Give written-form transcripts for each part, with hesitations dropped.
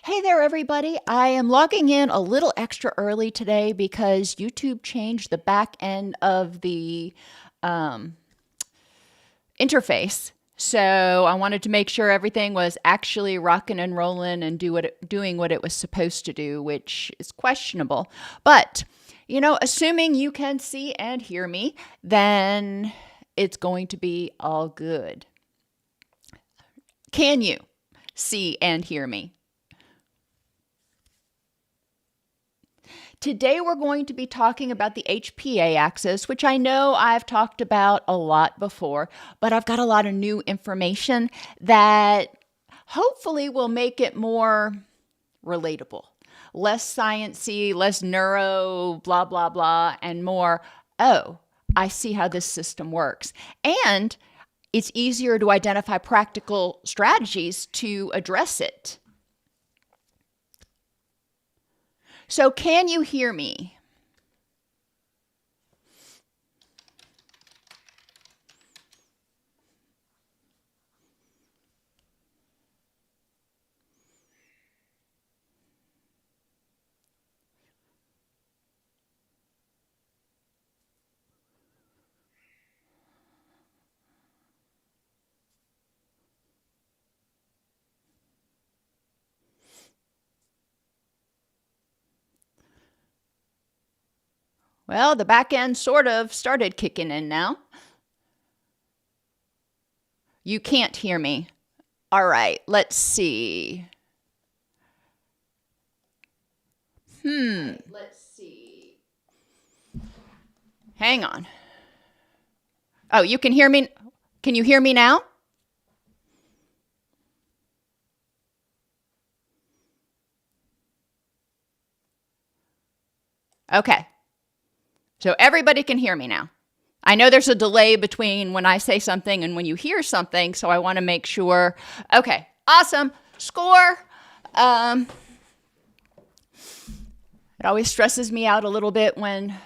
Hey there, everybody. I am logging in a little extra early today because YouTube changed the back end of the um, interface. So I wanted to make sure everything was actually rocking and rolling and doing what it was supposed to do, which is questionable. But, assuming you can see and hear me, then it's going to be all good. Can you see and hear me? Today we're going to be talking about the HPA axis, which I know I've talked about a lot before, but I've got a lot of new information that hopefully will make it more relatable, less sciencey, less neuro, blah, blah, blah, and more, oh, I see how this system works. And it's easier to identify practical strategies to address it. So can you hear me? Well, the back end sort of started kicking in now. You can't hear me. All right, let's see. Let's see. Hang on. Oh, you can hear me? Can you hear me now? Okay. So everybody can hear me now. I know there's a delay between when I say something and when you hear something, so I want to make sure. Okay, awesome. Score. It always stresses me out a little bit when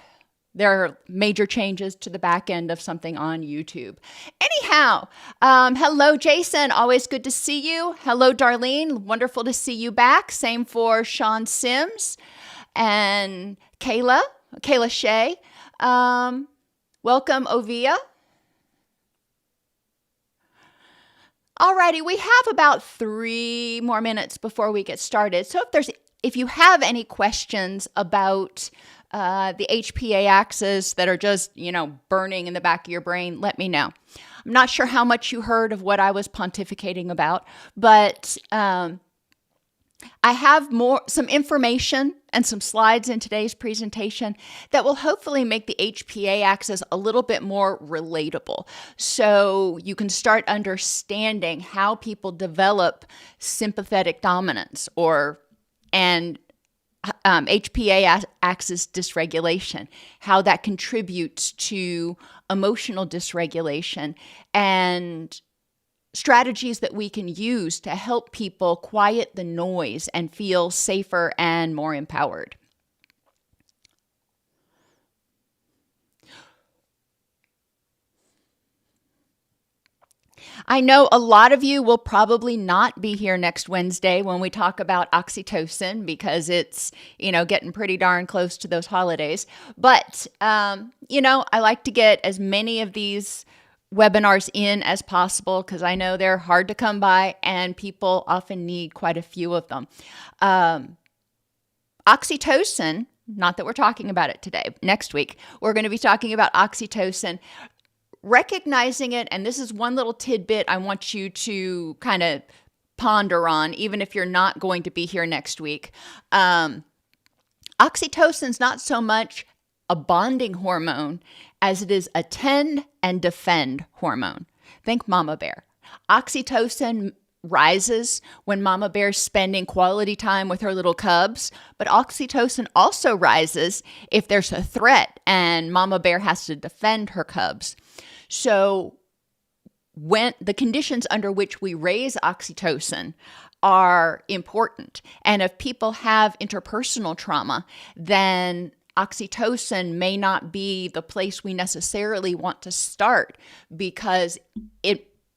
there are major changes to the back end of something on YouTube. Anyhow, hello, Jason. Always good to see you. Hello, Darlene. Wonderful to see you back. Same for Sean Sims and Kayla Shea. Welcome, Ovia. Alrighty, we have about 3 more minutes before we get started. So if you have any questions about the HPA axis that are just, burning in the back of your brain, let me know. I'm not sure how much you heard of what I was pontificating about, but I have some information and some slides in today's presentation that will hopefully make the HPA axis a little bit more relatable. So you can start understanding how people develop sympathetic dominance and HPA axis dysregulation, how that contributes to emotional dysregulation, and strategies that we can use to help people quiet the noise and feel safer and more empowered. I know a lot of you will probably not be here next Wednesday when we talk about oxytocin because it's, getting pretty darn close to those holidays. But, I like to get as many of these webinars in as possible because I know they're hard to come by and people often need quite a few of them. Oxytocin, not that we're talking about it today, next week, we're going to be talking about oxytocin, recognizing it, and this is one little tidbit I want you to kind of ponder on, even if you're not going to be here next week. Oxytocin's not so much a bonding hormone as it is a tend and defend hormone. Think mama bear. Oxytocin rises when mama bear's spending quality time with her little cubs, but oxytocin also rises if there's a threat and mama bear has to defend her cubs. So when the conditions under which we raise oxytocin are important, and if people have interpersonal trauma, then oxytocin may not be the place we necessarily want to start because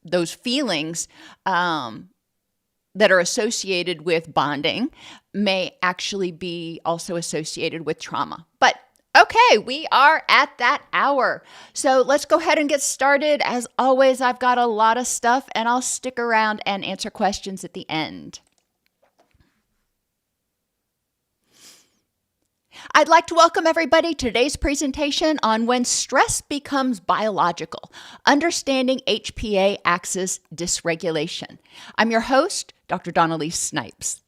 those feelings that are associated with bonding may actually be also associated with trauma. But okay, we are at that hour. So let's go ahead and get started. As always, I've got a lot of stuff and I'll stick around and answer questions at the end. I'd like to welcome everybody to today's presentation on when stress becomes biological, understanding HPA axis dysregulation. I'm your host, Dr. Elise Snipes.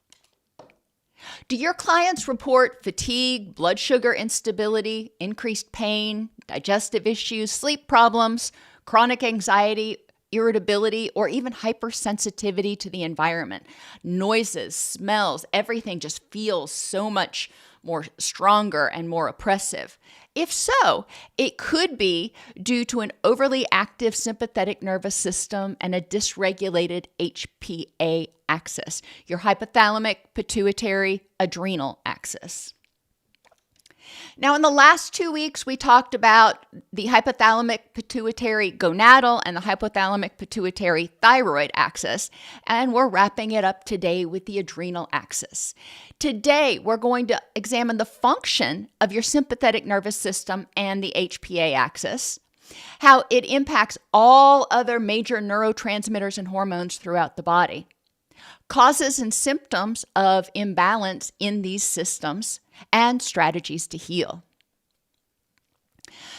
Do your clients report fatigue, blood sugar instability, increased pain, digestive issues, sleep problems, chronic anxiety, irritability, or even hypersensitivity to the environment? Noises, smells, everything just feels so much more stronger and more oppressive. If so, it could be due to an overly active sympathetic nervous system and a dysregulated HPA axis, your hypothalamic, pituitary, adrenal axis. Now, in the last 2 weeks, we talked about the hypothalamic pituitary gonadal and the hypothalamic pituitary thyroid axis, and we're wrapping it up today with the adrenal axis. Today, we're going to examine the function of your sympathetic nervous system and the HPA axis, how it impacts all other major neurotransmitters and hormones throughout the body, causes and symptoms of imbalance in these systems, and strategies to heal.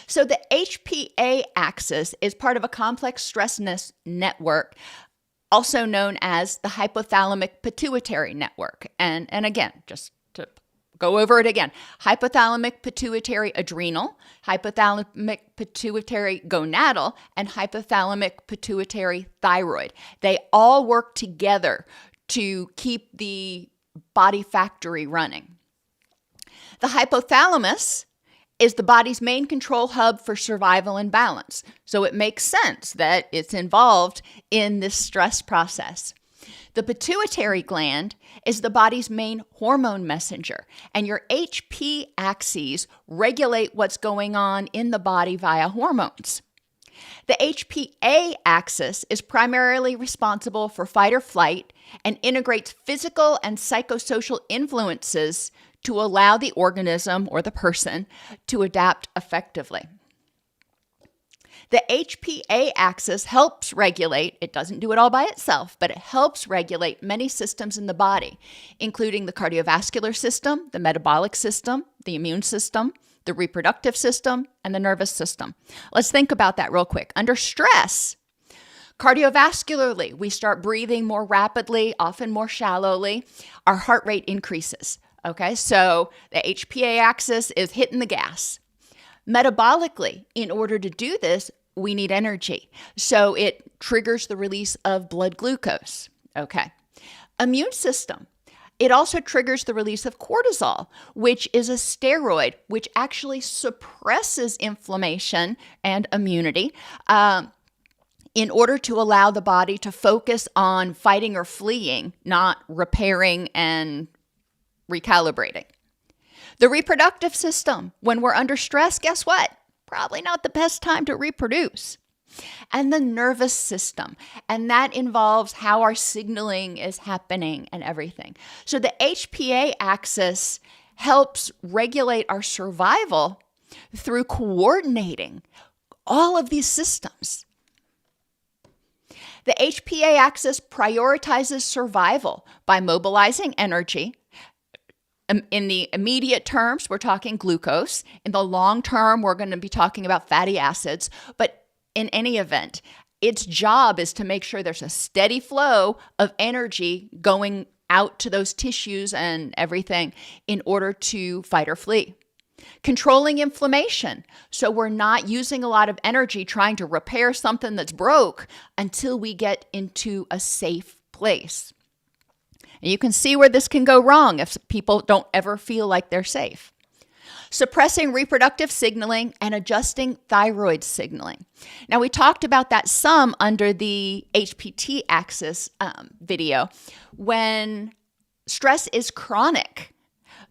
So the HPA axis is part of a complex stress network, also known as the hypothalamic pituitary network. And again, just to go over it again, hypothalamic pituitary adrenal, hypothalamic pituitary gonadal, and hypothalamic pituitary thyroid. They all work together to keep the body factory running. The hypothalamus is the body's main control hub for survival and balance. So it makes sense that it's involved in this stress process. The pituitary gland is the body's main hormone messenger, and your HP axes regulate what's going on in the body via hormones. The HPA axis is primarily responsible for fight or flight and integrates physical and psychosocial influences to allow the organism or the person to adapt effectively. The HPA axis helps regulate, it doesn't do it all by itself, but it helps regulate many systems in the body, including the cardiovascular system, the metabolic system, the immune system, the reproductive system, and the nervous system. Let's think about that real quick. Under stress, cardiovascularly, we start breathing more rapidly, often more shallowly. Our heart rate increases. Okay, so the HPA axis is hitting the gas. Metabolically, in order to do this, we need energy. So it triggers the release of blood glucose. Okay. Immune system. It also triggers the release of cortisol, which is a steroid, which actually suppresses inflammation and immunity in order to allow the body to focus on fighting or fleeing, not repairing and recalibrating. The reproductive system, when we're under stress, guess what? Probably not the best time to reproduce. And the nervous system, and that involves how our signaling is happening and everything. So the HPA axis helps regulate our survival through coordinating all of these systems. The HPA axis prioritizes survival by mobilizing energy. In the immediate terms, we're talking glucose. In the long term, we're going to be talking about fatty acids. But in any event, its job is to make sure there's a steady flow of energy going out to those tissues and everything in order to fight or flee. Controlling inflammation. So we're not using a lot of energy trying to repair something that's broke until we get into a safe place. And you can see where this can go wrong if people don't ever feel like they're safe. Suppressing reproductive signaling and adjusting thyroid signaling. Now, we talked about that some under the HPT axis video. When stress is chronic,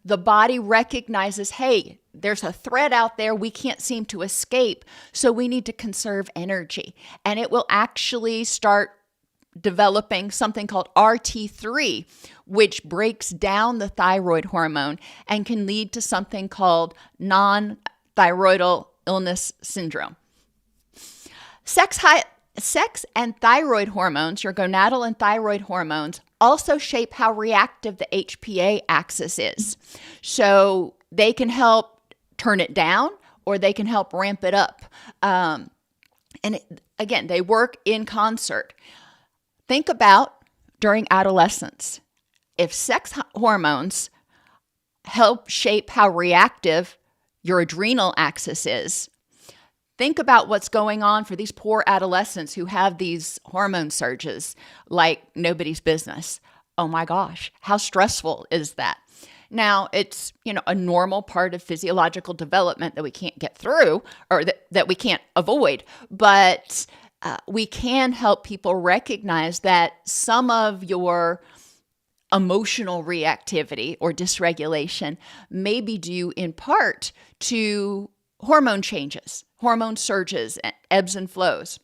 the body recognizes, hey, there's a threat out there we can't seem to escape, so we need to conserve energy. And it will actually start developing something called RT3, which breaks down the thyroid hormone and can lead to something called non-thyroidal illness syndrome. Sex and thyroid hormones, your gonadal and thyroid hormones, also shape how reactive the HPA axis is. So they can help turn it down or they can help ramp it up. Again, they work in concert. Think about during adolescence. If sex hormones help shape how reactive your adrenal axis is, think about what's going on for these poor adolescents who have these hormone surges like nobody's business. Oh my gosh, how stressful is that? Now, it's, a normal part of physiological development that we can't get through or that we can't avoid, but we can help people recognize that some of your emotional reactivity or dysregulation may be due in part to hormone changes, hormone surges, and ebbs and flows.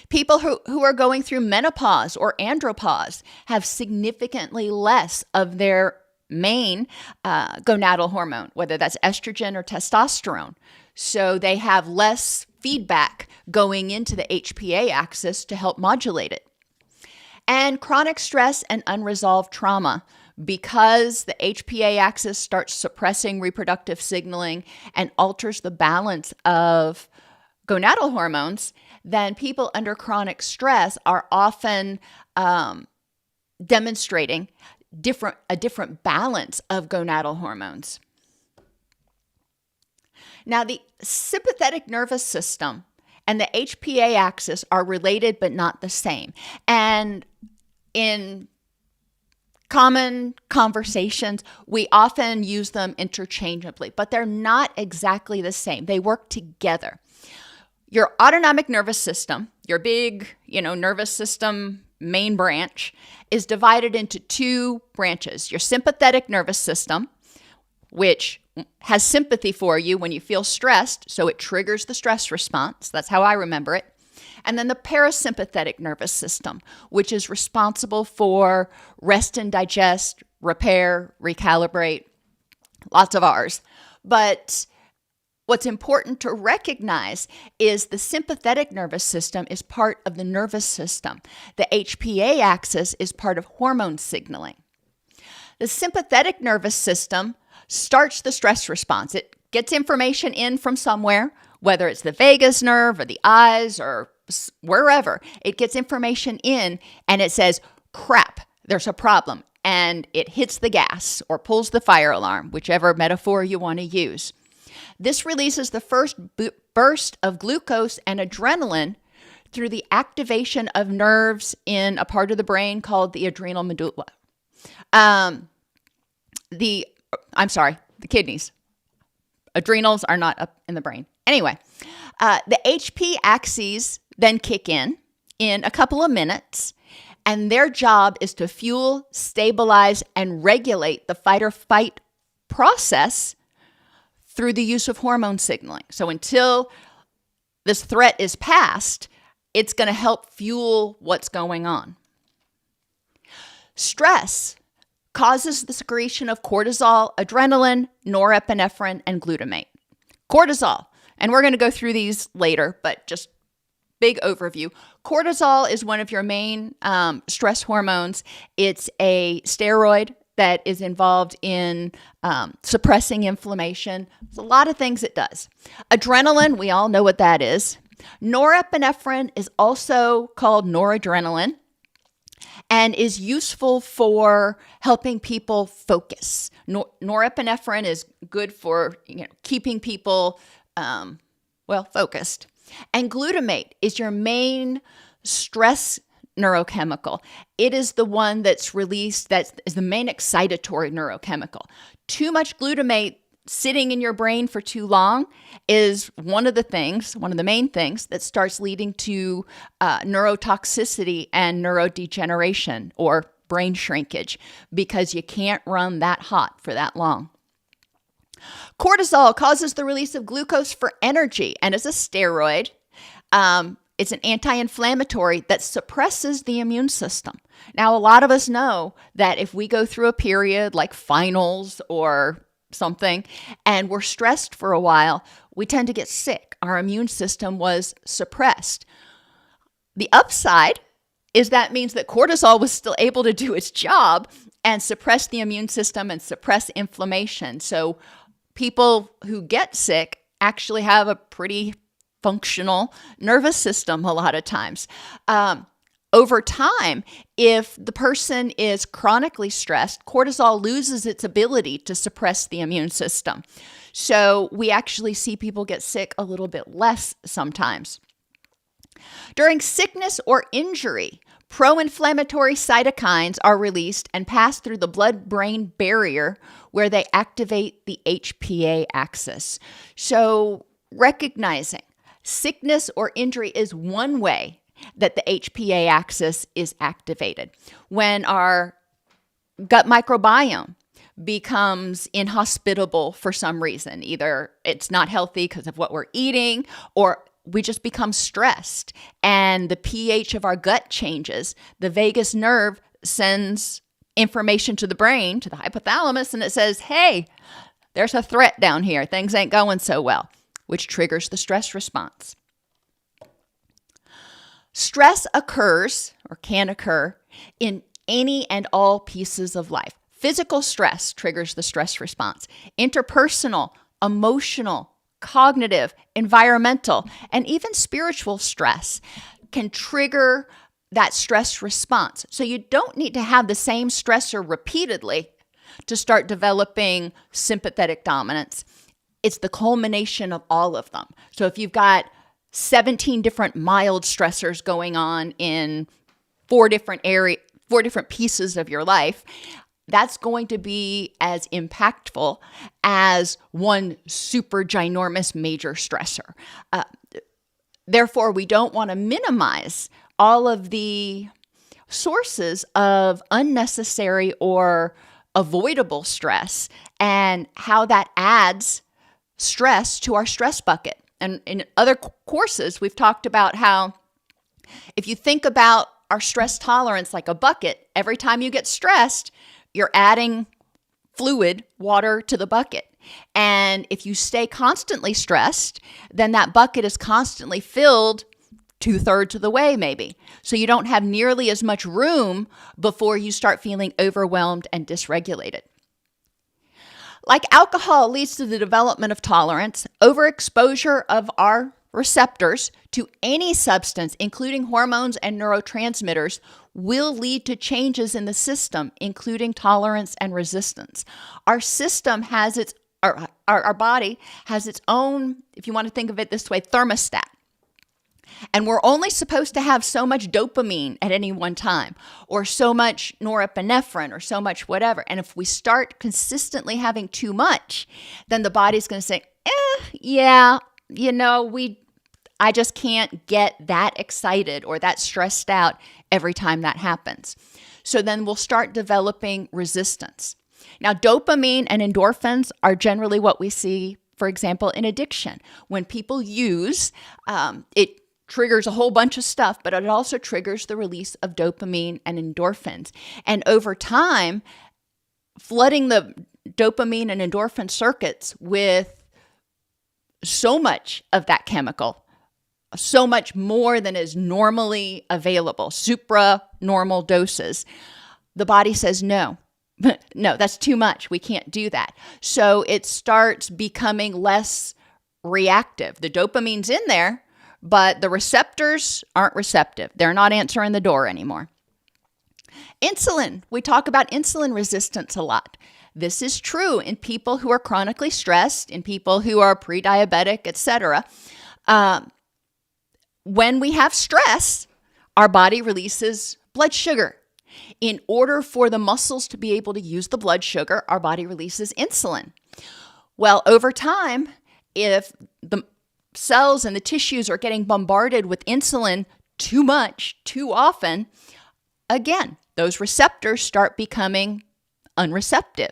People who are going through menopause or andropause have significantly less of their main gonadal hormone, whether that's estrogen or testosterone. So they have less feedback going into the HPA axis to help modulate it. And chronic stress and unresolved trauma, because the HPA axis starts suppressing reproductive signaling and alters the balance of gonadal hormones, then people under chronic stress are often demonstrating a different balance of gonadal hormones. Now, the sympathetic nervous system and the HPA axis are related but not the same. And in common conversations, we often use them interchangeably, but they're not exactly the same. They work together. Your autonomic nervous system, your big, nervous system main branch, is divided into two branches. Your sympathetic nervous system, which has sympathy for you when you feel stressed, so it triggers the stress response. That's how I remember it. And then the parasympathetic nervous system, which is responsible for rest and digest, repair, recalibrate, lots of R's. But what's important to recognize is the sympathetic nervous system is part of the nervous system. The HPA axis is part of hormone signaling. The sympathetic nervous system starts the stress response. It gets information in from somewhere, whether it's the vagus nerve or the eyes or wherever. It gets information in and it says, crap, there's a problem. And it hits the gas or pulls the fire alarm, whichever metaphor you want to use. This releases the first burst of glucose and adrenaline through the activation of nerves in a part of the brain called the adrenal medulla. The kidneys. Adrenals are not up in the brain. Anyway, the HP axes then kick in a couple of minutes, and their job is to fuel, stabilize, and regulate the fight or flight process through the use of hormone signaling. So until this threat is past, it's going to help fuel what's going on. Stress causes the secretion of cortisol, adrenaline, norepinephrine, and glutamate. Cortisol, and we're going to go through these later, but just big overview. Cortisol is one of your main stress hormones. It's a steroid that is involved in suppressing inflammation. There's a lot of things it does. Adrenaline, we all know what that is. Norepinephrine is also called noradrenaline and is useful for helping people focus. Norepinephrine is good for keeping people focused. And glutamate is your main stress neurochemical. It is the one that's released, that is the main excitatory neurochemical. Too much glutamate sitting in your brain for too long is one of the main things that starts leading to neurotoxicity and neurodegeneration or brain shrinkage, because you can't run that hot for that long. Cortisol causes the release of glucose for energy and is a steroid. It's an anti-inflammatory that suppresses the immune system. Now, a lot of us know that if we go through a period like finals or something and we're stressed for a while, we tend to get sick. Our immune system was suppressed. The upside is that means that cortisol was still able to do its job and suppress the immune system and suppress inflammation. So people who get sick actually have a pretty functional nervous system a lot of times. Over time, if the person is chronically stressed, cortisol loses its ability to suppress the immune system. So we actually see people get sick a little bit less sometimes. During sickness or injury, pro-inflammatory cytokines are released and pass through the blood-brain barrier where they activate the HPA axis. So recognizing sickness or injury is one way that the HPA axis is activated. When our gut microbiome becomes inhospitable for some reason, either it's not healthy because of what we're eating, or we just become stressed and the pH of our gut changes, the vagus nerve sends information to the brain, to the hypothalamus, and it says, hey, there's a threat down here. Things ain't going so well, which triggers the stress response. Stress occurs or can occur in any and all pieces of life. Physical stress triggers the stress response. Interpersonal, emotional, cognitive, environmental, and even spiritual stress can trigger that stress response. So you don't need to have the same stressor repeatedly to start developing sympathetic dominance. It's the culmination of all of them. So if you've got 17 different mild stressors going on in four different pieces of your life, that's going to be as impactful as one super ginormous major stressor. Therefore, we don't want to minimize all of the sources of unnecessary or avoidable stress and how that adds stress to our stress bucket. And in other courses, we've talked about how if you think about our stress tolerance like a bucket, every time you get stressed, you're adding fluid, water to the bucket. And if you stay constantly stressed, then that bucket is constantly filled 2/3 of the way maybe. So you don't have nearly as much room before you start feeling overwhelmed and dysregulated. Like alcohol leads to the development of tolerance, overexposure of our receptors to any substance, including hormones and neurotransmitters, will lead to changes in the system, including tolerance and resistance. Our system has our body has its own, if you want to think of it this way, thermostat. And we're only supposed to have so much dopamine at any one time, or so much norepinephrine, or so much whatever. And if we start consistently having too much, then the body's going to say, yeah, I just can't get that excited or that stressed out every time that happens. So then we'll start developing resistance. Now, dopamine and endorphins are generally what we see, for example, in addiction. When people use, it triggers a whole bunch of stuff, but it also triggers the release of dopamine and endorphins. And over time, flooding the dopamine and endorphin circuits with so much of that chemical, so much more than is normally available, supranormal doses, the body says, no, that's too much. We can't do that. So it starts becoming less reactive. The dopamine's in there, but the receptors aren't receptive. They're not answering the door anymore. Insulin. We talk about insulin resistance a lot. This is true in people who are chronically stressed, in people who are pre-diabetic, etc. When we have stress, our body releases blood sugar. In order for the muscles to be able to use the blood sugar, our body releases insulin. Well, over time, if the cells and the tissues are getting bombarded with insulin too much, too often, again, those receptors start becoming unreceptive.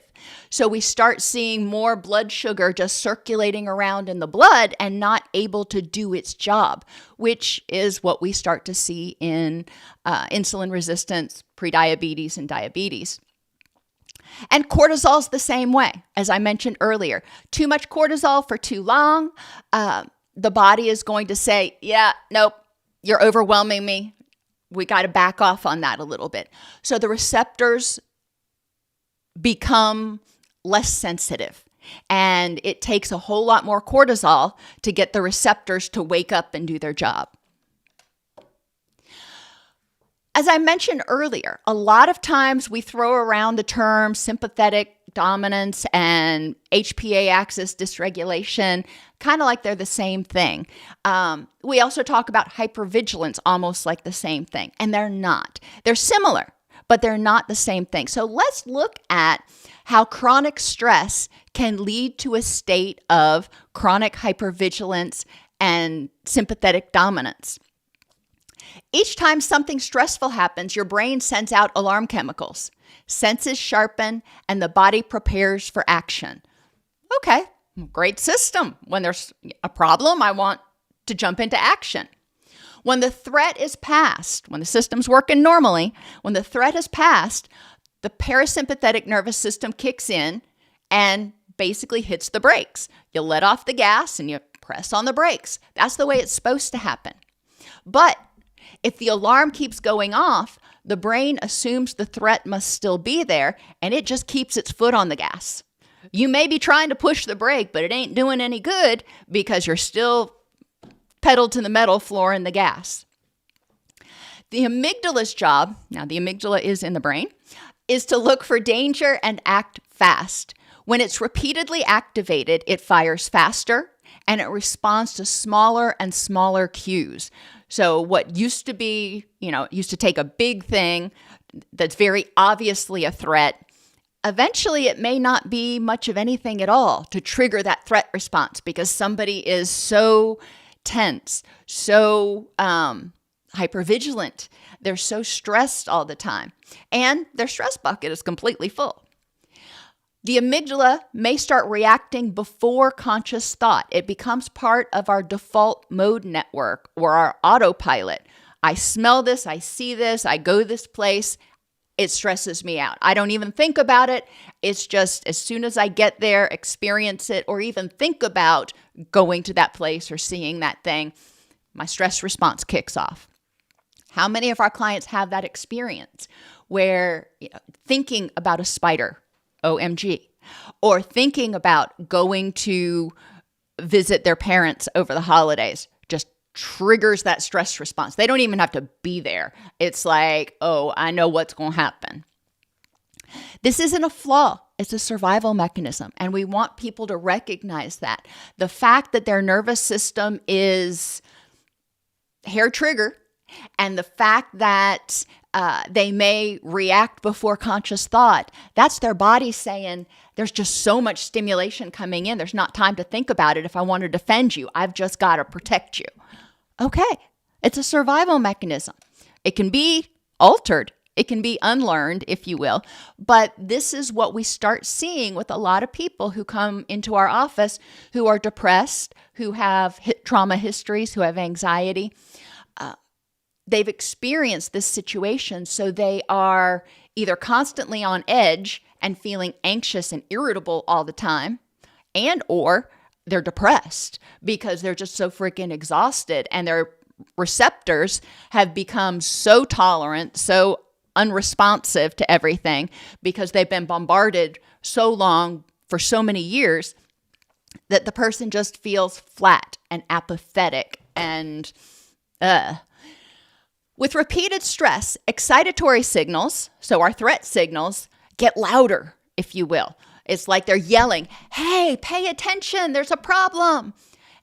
So we start seeing more blood sugar just circulating around in the blood and not able to do its job, which is what we start to see in insulin resistance, prediabetes, and diabetes. And cortisol is the same way, as I mentioned earlier. Too much cortisol for too long, the body is going to say, yeah, nope, you're overwhelming me. We got to back off on that a little bit. So the receptors become less sensitive, and it takes a whole lot more cortisol to get the receptors to wake up and do their job. As I mentioned earlier, a lot of times we throw around the term sympathetic dominance and HPA axis dysregulation, kind of like they're the same thing. We also talk about hypervigilance almost like the same thing, and they're not. They're similar, but they're not the same thing. So let's look at how chronic stress can lead to a state of chronic hypervigilance and sympathetic dominance. Each time something stressful happens, your brain sends out alarm chemicals. Senses sharpen, and the body prepares for action. Okay, great system. When there's a problem, I want to jump into action. When the threat is past, when the system's working normally, when the threat is past, the parasympathetic nervous system kicks in and basically hits the brakes. You let off the gas and you press on the brakes. That's the way it's supposed to happen. But if the alarm keeps going off, the brain assumes the threat must still be there, and it just keeps its foot on the gas. You may be trying to push the brake, but it ain't doing any good because you're still pedal to the metal floor in the gas. The amygdala's job, now the amygdala is in the brain, is to look for danger and act fast. When it's repeatedly activated, it fires faster and it responds to smaller and smaller cues. So what used to be, used to take a big thing that's very obviously a threat, eventually it may not be much of anything at all to trigger that threat response because somebody is so tense, so hypervigilant. They're so stressed all the time, and their stress bucket is completely full. The amygdala may start reacting before conscious thought. It becomes part of our default mode network or our autopilot. I smell this, I see this, I go this place. It stresses me out. I don't even think about it. It's just as soon as I get there, experience it, or even think about going to that place or seeing that thing, my stress response kicks off. How many of our clients have that experience where thinking about a spider, OMG, or thinking about going to visit their parents over the holidays just triggers that stress response. They don't even have to be there. It's like, oh, I know what's going to happen. This isn't a flaw. It's a survival mechanism, and we want people to recognize that. The fact that their nervous system is hair trigger, and the fact that they may react before conscious thought, that's their body saying, there's just so much stimulation coming in. There's not time to think about it. If I want to defend you, I've just got to protect you. Okay, it's a survival mechanism. It can be altered. It can be unlearned, if you will. But this is what we start seeing with a lot of people who come into our office who are depressed, who have trauma histories, who have anxiety. They've experienced this situation, so they are either constantly on edge and feeling anxious and irritable all the time, and or they're depressed because they're just so freaking exhausted and their receptors have become so tolerant, so unresponsive to everything because they've been bombarded so long for so many years that the person just feels flat and apathetic and With repeated stress, excitatory signals, so our threat signals, get louder, if you will. It's like they're yelling, hey, pay attention, there's a problem.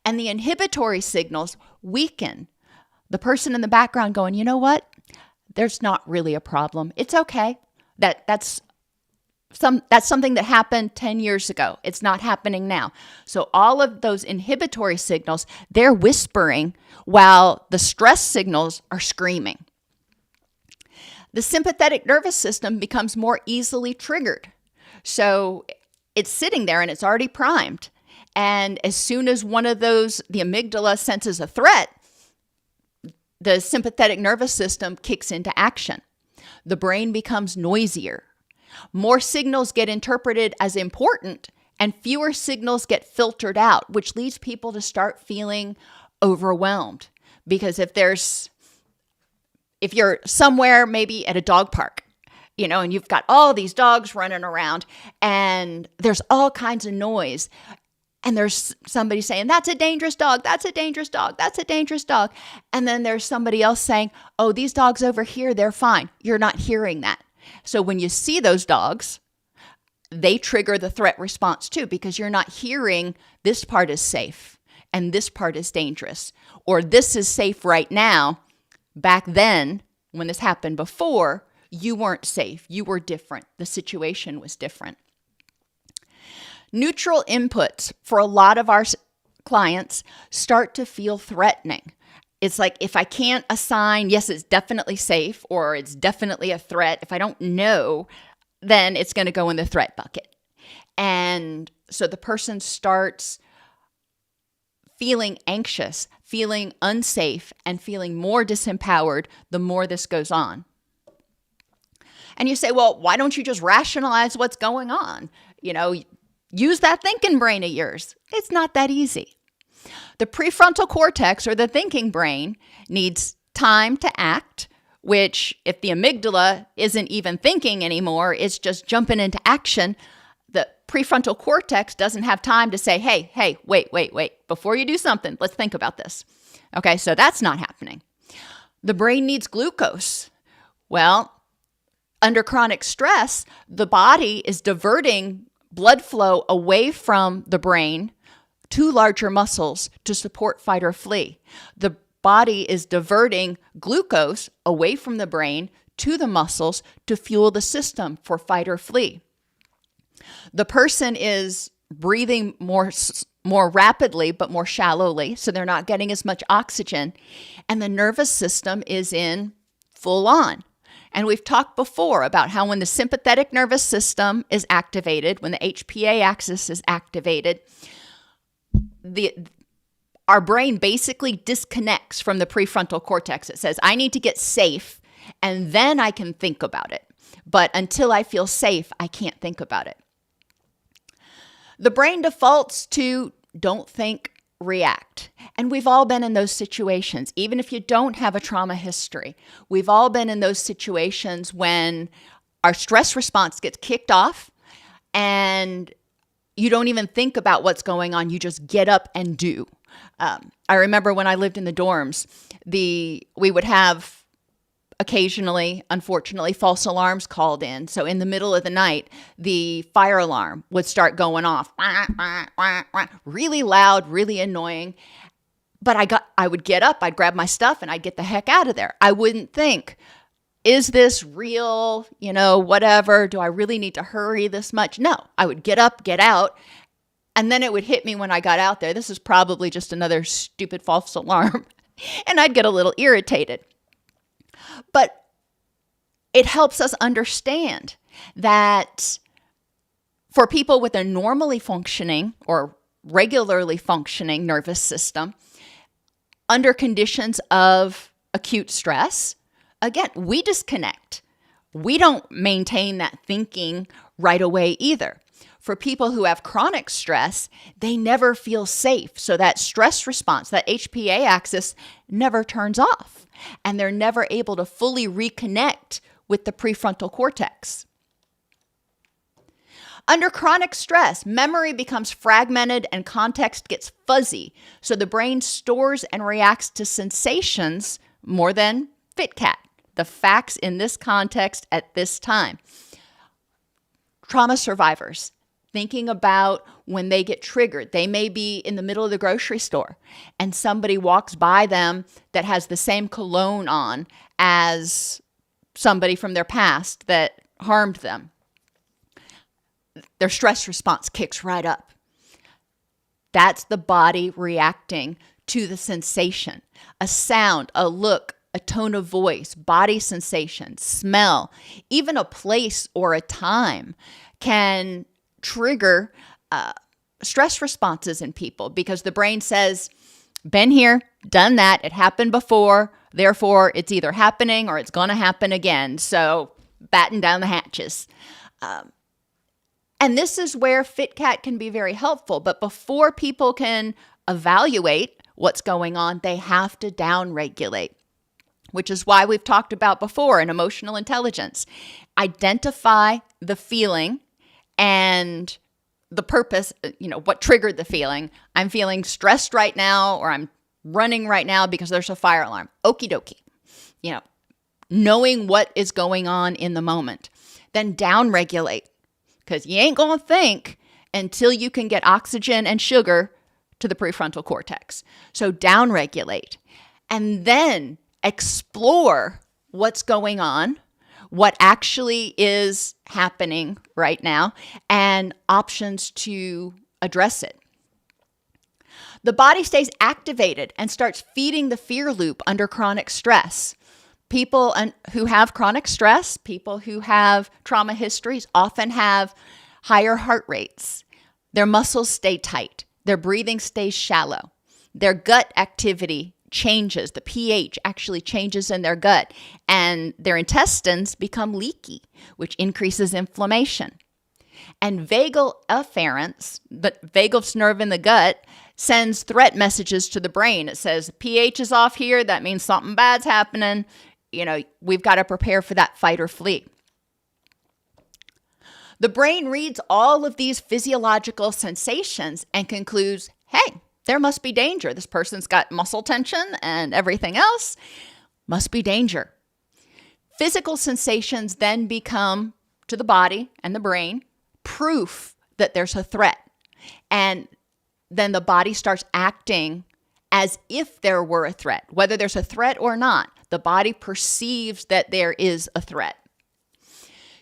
And the inhibitory signals weaken. The person in the background going, you know what? There's not really a problem. It's okay. That's something that happened 10 years ago. It's not happening now. So all of those inhibitory signals, they're whispering while the stress signals are screaming. The sympathetic nervous system becomes more easily triggered. So it's sitting there and it's already primed. And as soon as one of those, the amygdala senses a threat, the sympathetic nervous system kicks into action. The brain becomes noisier. More signals get interpreted as important and fewer signals get filtered out, which leads people to start feeling overwhelmed. Because if you're somewhere, maybe at a dog park, and you've got all these dogs running around and there's all kinds of noise, and there's somebody saying, that's a dangerous dog, that's a dangerous dog, that's a dangerous dog. And then there's somebody else saying, oh, these dogs over here, they're fine. You're not hearing that. So when you see those dogs, they trigger the threat response too, because you're not hearing this part is safe and this part is dangerous, or this is safe right now. Back then, when this happened before, you weren't safe. You were different. The situation was different. Neutral inputs for a lot of our clients start to feel threatening. It's like, if I can't assign, yes, it's definitely safe, or it's definitely a threat, if I don't know, then it's going to go in the threat bucket. And so the person starts feeling anxious, feeling unsafe, and feeling more disempowered the more this goes on. And you say, well, why don't you just rationalize what's going on? Use that thinking brain of yours. It's not that easy. The prefrontal cortex, or the thinking brain, needs time to act, which, if the amygdala isn't even thinking anymore, it's just jumping into action. The prefrontal cortex doesn't have time to say, hey, wait. Before you do something, let's think about this. Okay, so that's not happening. The brain needs glucose. Well, under chronic stress, the body is diverting blood flow away from the brain to larger muscles to support fight or flee. The body is diverting glucose away from the brain to the muscles to fuel the system for fight or flee. The person is breathing more rapidly but more shallowly, so they're not getting as much oxygen, and the nervous system is in full on. And we've talked before about how when the sympathetic nervous system is activated, when the HPA axis is activated, our brain basically disconnects from the prefrontal cortex. It says, I need to get safe, and then I can think about it. But until I feel safe, I can't think about it. The brain defaults to don't think, react. And we've all been in those situations. Even if you don't have a trauma history, we've all been in those situations when our stress response gets kicked off and you don't even think about what's going on. You just get up and do. I remember when I lived in the dorms, we would have occasionally, unfortunately, false alarms called in. So in the middle of the night, the fire alarm would start going off. Really loud, really annoying. But I would get up, I'd grab my stuff, and I'd get the heck out of there. I wouldn't think, is this real? Whatever. Do I really need to hurry this much? No, I would get up, get out. And then it would hit me when I got out there. This is probably just another stupid false alarm. And I'd get a little irritated. But it helps us understand that for people with a normally functioning or regularly functioning nervous system, under conditions of acute stress, again, we disconnect. We don't maintain that thinking right away either. For people who have chronic stress, they never feel safe. So that stress response, that HPA axis, never turns off. And they're never able to fully reconnect with the prefrontal cortex. Under chronic stress, memory becomes fragmented and context gets fuzzy. So the brain stores and reacts to sensations more than FitCat, the facts in this context at this time. Trauma survivors, thinking about when they get triggered. They may be in the middle of the grocery store and somebody walks by them that has the same cologne on as somebody from their past that harmed them. Their stress response kicks right up. That's the body reacting to the sensation. A sound, a look, a tone of voice, body sensation, smell, even a place or a time can trigger stress responses in people because the brain says, been here, done that, it happened before, therefore it's either happening or it's going to happen again. So batten down the hatches. And this is where FitCat can be very helpful. But before people can evaluate what's going on, they have to downregulate, which is why we've talked about before in emotional intelligence. Identify the feeling and the purpose, what triggered the feeling. I'm feeling stressed right now, or I'm running right now because there's a fire alarm. Okie dokie. Knowing what is going on in the moment. Then downregulate, because you ain't going to think until you can get oxygen and sugar to the prefrontal cortex. So downregulate. And then explore what's going on, what actually is happening right now, and options to address it. The body stays activated and starts feeding the fear loop under chronic stress. People who have chronic stress, people who have trauma histories often have higher heart rates. Their muscles stay tight. Their breathing stays shallow. Their gut activity changes. The pH actually changes in their gut, and their intestines become leaky, which increases inflammation. And vagal afferents, the vagus nerve in the gut, sends threat messages to the brain. It says pH is off here. That means something bad's happening. We've got to prepare for that fight or flee. The brain reads all of these physiological sensations and concludes, hey, there must be danger. This person's got muscle tension and everything else. Must be danger. Physical sensations then become, to the body and the brain, proof that there's a threat. And then the body starts acting as if there were a threat. Whether there's a threat or not, the body perceives that there is a threat.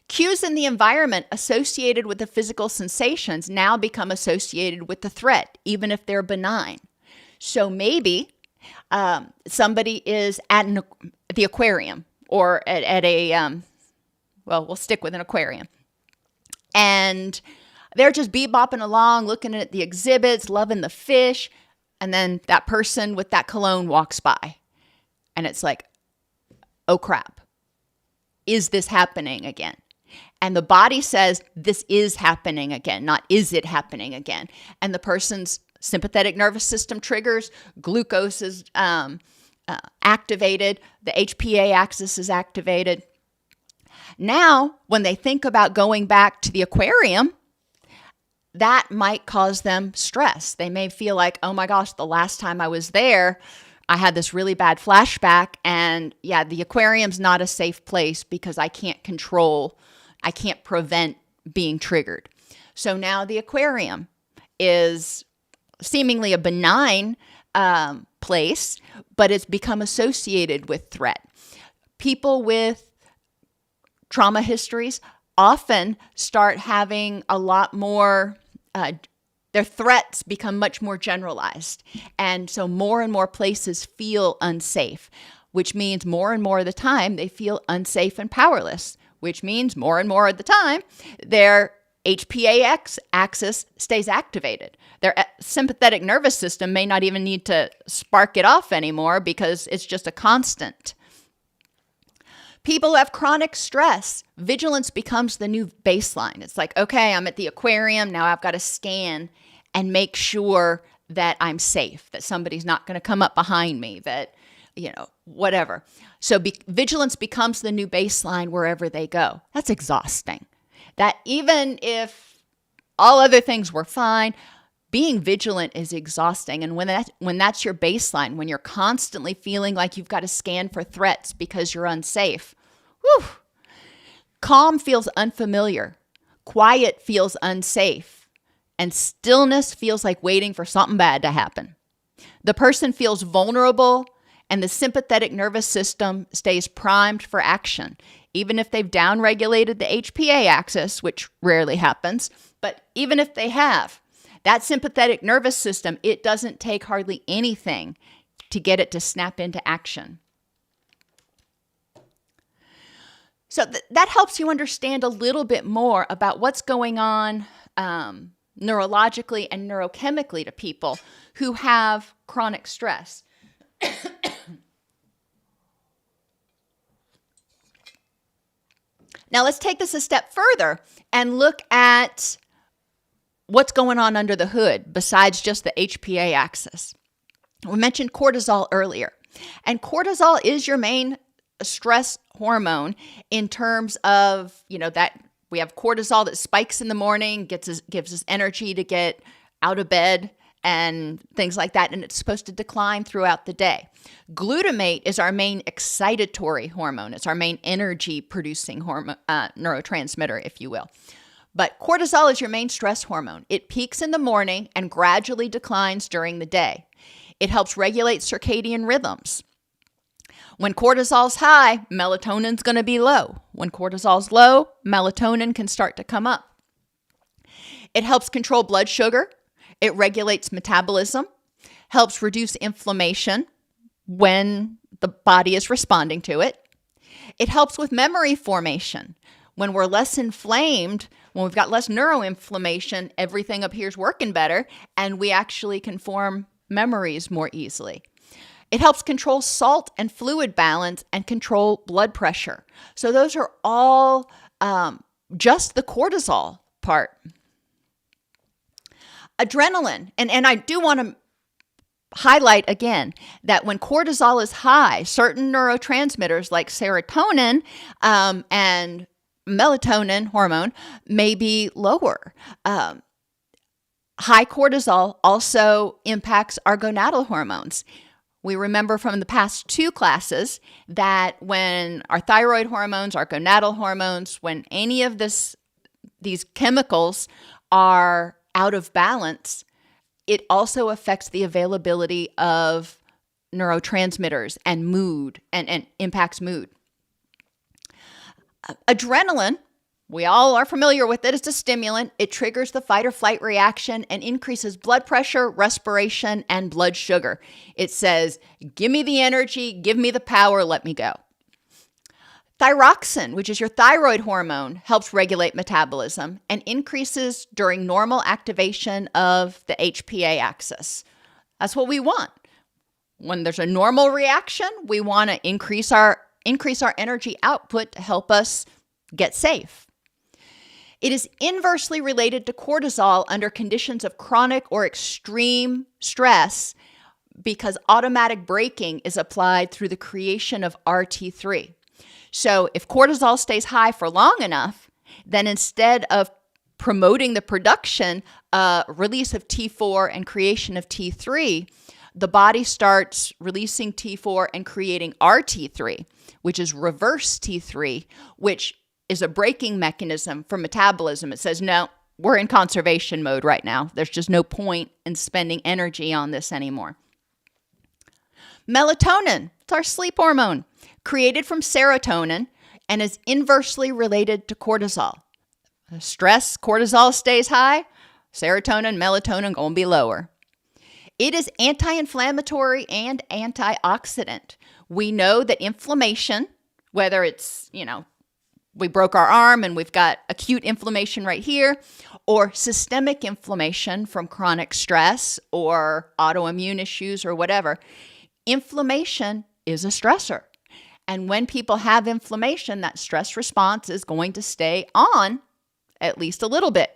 Cues in the environment associated with the physical sensations now become associated with the threat, even if they're benign. So maybe somebody is at the aquarium or at a, we'll stick with an aquarium. And they're just bebopping along, looking at the exhibits, loving the fish. And then that person with that cologne walks by. And it's like, oh crap, is this happening again? And the body says, this is happening again, not is it happening again. And the person's sympathetic nervous system triggers, glucose is activated, the HPA axis is activated. Now, when they think about going back to the aquarium, that might cause them stress. They may feel like, oh my gosh, the last time I was there, I had this really bad flashback. And yeah, the aquarium's not a safe place because I can't prevent being triggered. So now the aquarium is seemingly a benign place, but it's become associated with threat. People with trauma histories often start having a lot more, their threats become much more generalized. And so more and more places feel unsafe, which means more and more of the time they feel unsafe and powerless, which means more and more of the time their HPA axis stays activated. Their sympathetic nervous system may not even need to spark it off anymore because it's just a constant. People who have chronic stress, vigilance becomes the new baseline. It's like, okay, I'm at the aquarium. Now I've got to scan and make sure that I'm safe, that somebody's not going to come up behind me, that, whatever. So vigilance becomes the new baseline wherever they go. That's exhausting. That even if all other things were fine, being vigilant is exhausting. And when that's your baseline, when you're constantly feeling like you've got to scan for threats because you're unsafe, calm feels unfamiliar. Quiet feels unsafe. And stillness feels like waiting for something bad to happen. The person feels vulnerable, and the sympathetic nervous system stays primed for action, even if they've downregulated the HPA axis, which rarely happens. But even if they have, that sympathetic nervous system, it doesn't take hardly anything to get it to snap into action. So that helps you understand a little bit more about what's going on neurologically and neurochemically to people who have chronic stress. Now let's take this a step further and look at what's going on under the hood besides just the HPA axis. We mentioned cortisol earlier, and cortisol is your main stress hormone in terms of, that we have cortisol that spikes in the morning, gives us energy to get out of bed and things like that, and it's supposed to decline throughout the day. Glutamate is our main excitatory hormone. It's our main energy-producing hormone, neurotransmitter, if you will. But cortisol is your main stress hormone. It peaks in the morning and gradually declines during the day. It helps regulate circadian rhythms. When cortisol's high, melatonin's going to be low. When cortisol's low, melatonin can start to come up. It helps control blood sugar. It regulates metabolism, helps reduce inflammation when the body is responding to it. It helps with memory formation. When we're less inflamed, when we've got less neuroinflammation, everything appears working better, and we actually can form memories more easily. It helps control salt and fluid balance and control blood pressure. So those are all just the cortisol part. Adrenaline, and I do want to highlight again that when cortisol is high, certain neurotransmitters like serotonin and melatonin hormone may be lower. High cortisol also impacts our gonadal hormones. We remember from the past 2 classes that when our thyroid hormones, our gonadal hormones, when any of these chemicals are out of balance, it also affects the availability of neurotransmitters and mood and impacts mood. Adrenaline, we all are familiar with it as a stimulant. It triggers the fight or flight reaction and increases blood pressure, respiration, and blood sugar. It says, give me the energy, give me the power, let me go. Thyroxine, which is your thyroid hormone, helps regulate metabolism and increases during normal activation of the HPA axis. That's what we want. When there's a normal reaction, we want to increase our energy output to help us get safe. It is inversely related to cortisol under conditions of chronic or extreme stress because automatic braking is applied through the creation of RT3. So if cortisol stays high for long enough, then instead of promoting the production, release of T4 and creation of T3, the body starts releasing T4 and creating RT3, which is reverse T3, which is a braking mechanism for metabolism. It says, no, we're in conservation mode right now. There's just no point in spending energy on this anymore. Melatonin, it's our sleep hormone, created from serotonin and is inversely related to cortisol. Stress, cortisol stays high, serotonin, melatonin going to be lower. It is anti-inflammatory and antioxidant. We know that inflammation, whether it's, we broke our arm and we've got acute inflammation right here, or systemic inflammation from chronic stress or autoimmune issues or whatever, inflammation is a stressor. And when people have inflammation, that stress response is going to stay on at least a little bit.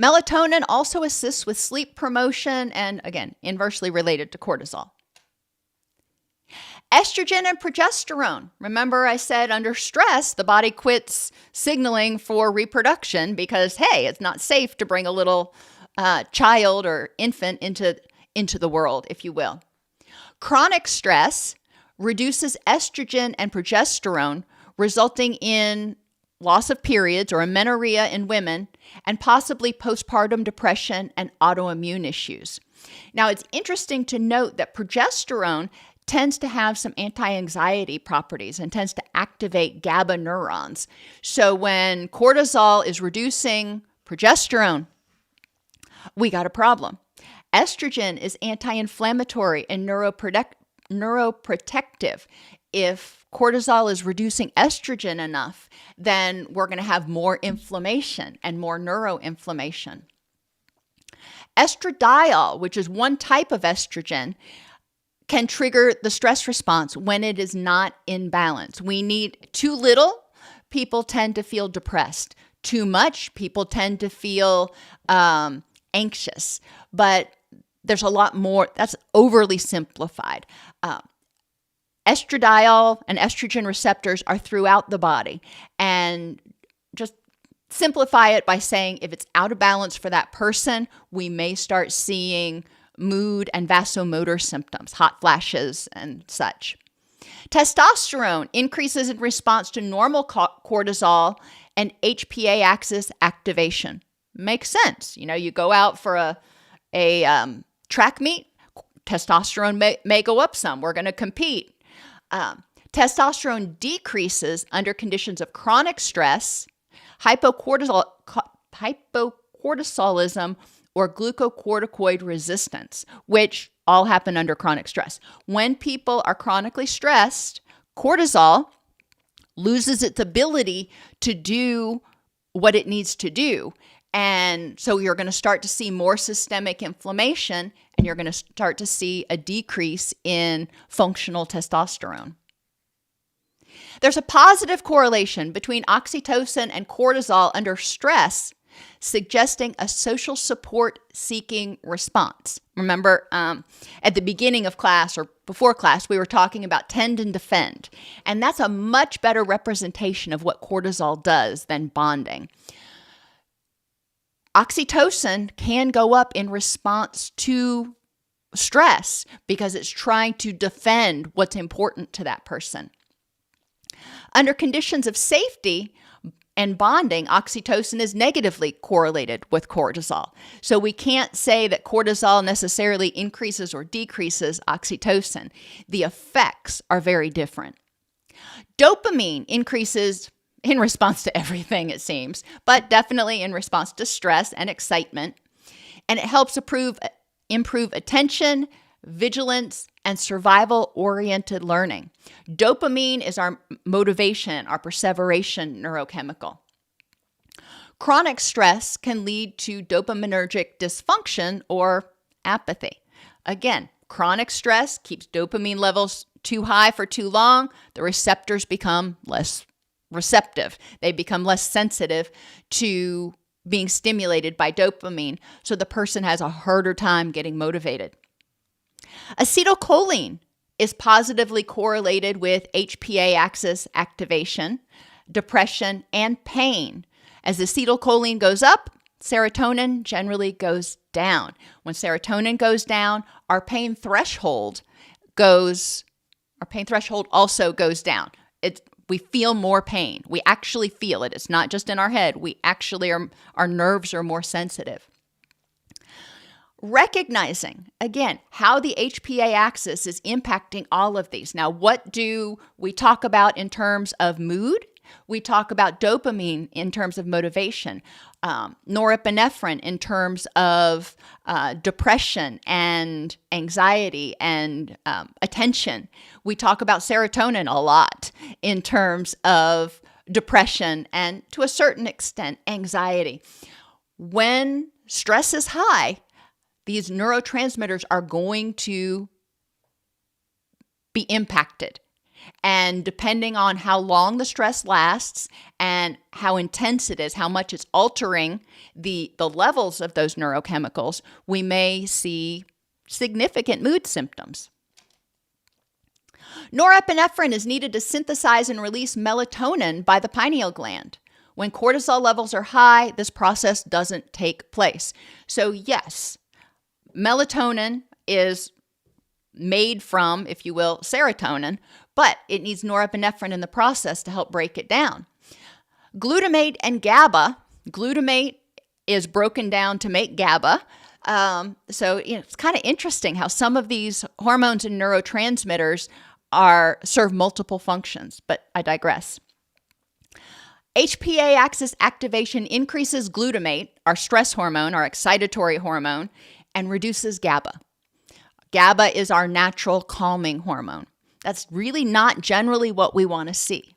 Melatonin also assists with sleep promotion and, again, inversely related to cortisol. Estrogen and progesterone. Remember I said under stress, the body quits signaling for reproduction because, hey, it's not safe to bring a little child or infant into the world, if you will. Chronic stress reduces estrogen and progesterone, resulting in loss of periods or amenorrhea in women, and possibly postpartum depression and autoimmune issues. Now, it's interesting to note that progesterone tends to have some anti-anxiety properties and tends to activate GABA neurons. So when cortisol is reducing progesterone, we got a problem. Estrogen is anti-inflammatory and neuroprotective. If cortisol is reducing estrogen enough, then we're going to have more inflammation and more neuroinflammation. Estradiol, which is one type of estrogen, can trigger the stress response when it is not in balance. We need too little, people tend to feel depressed. Too much, people tend to feel anxious. But there's a lot more. That's overly simplified. Estradiol and estrogen receptors are throughout the body. And just simplify it by saying if it's out of balance for that person, we may start seeing mood and vasomotor symptoms, hot flashes and such. Testosterone increases in response to normal cortisol and HPA axis activation. Makes sense. You go out for a track meet, testosterone may go up some. We're going to compete. Testosterone decreases under conditions of chronic stress, hypocortisolism, or glucocorticoid resistance, which all happen under chronic stress. When people are chronically stressed, cortisol loses its ability to do what it needs to do. And so you're going to start to see more systemic inflammation, and you're going to start to see a decrease in functional testosterone. There's a positive correlation between oxytocin and cortisol under stress, suggesting a social support seeking response. Remember, at the beginning of class or before class, we were talking about tend and defend. And that's a much better representation of what cortisol does than bonding. Oxytocin can go up in response to stress because it's trying to defend what's important to that person. Under conditions of safety and bonding, oxytocin is negatively correlated with cortisol. So we can't say that cortisol necessarily increases or decreases oxytocin. The effects are very different. Dopamine increases in response to everything, it seems, but definitely in response to stress and excitement. And it helps improve attention, vigilance, and survival-oriented learning. Dopamine is our motivation, our perseveration neurochemical. Chronic stress can lead to dopaminergic dysfunction or apathy. Again, chronic stress keeps dopamine levels too high for too long. The receptors become less receptive. They become less sensitive to being stimulated by dopamine, so the person has a harder time getting motivated. Acetylcholine is positively correlated with HPA axis activation, depression, and pain. As acetylcholine goes up, serotonin generally goes down. When serotonin goes down, our pain threshold also goes down. We feel more pain. We actually feel it. It's not just in our head. Our nerves are more sensitive. Recognizing, again, how the HPA axis is impacting all of these. Now, what do we talk about in terms of mood? We talk about dopamine in terms of motivation, norepinephrine in terms of depression and anxiety and attention. We talk about serotonin a lot in terms of depression and, to a certain extent, anxiety. When stress is high, these neurotransmitters are going to be impacted. And depending on how long the stress lasts and how intense it is, how much it's altering the levels of those neurochemicals, we may see significant mood symptoms. Norepinephrine is needed to synthesize and release melatonin by the pineal gland. When cortisol levels are high, this process doesn't take place. So yes, melatonin is made from, if you will, serotonin, but it needs norepinephrine in the process to help break it down. Glutamate and GABA. Glutamate is broken down to make GABA. So it's kind of interesting how some of these hormones and neurotransmitters serve multiple functions, but I digress. HPA axis activation increases glutamate, our stress hormone, our excitatory hormone, and reduces GABA. GABA is our natural calming hormone. That's really not generally what we want to see.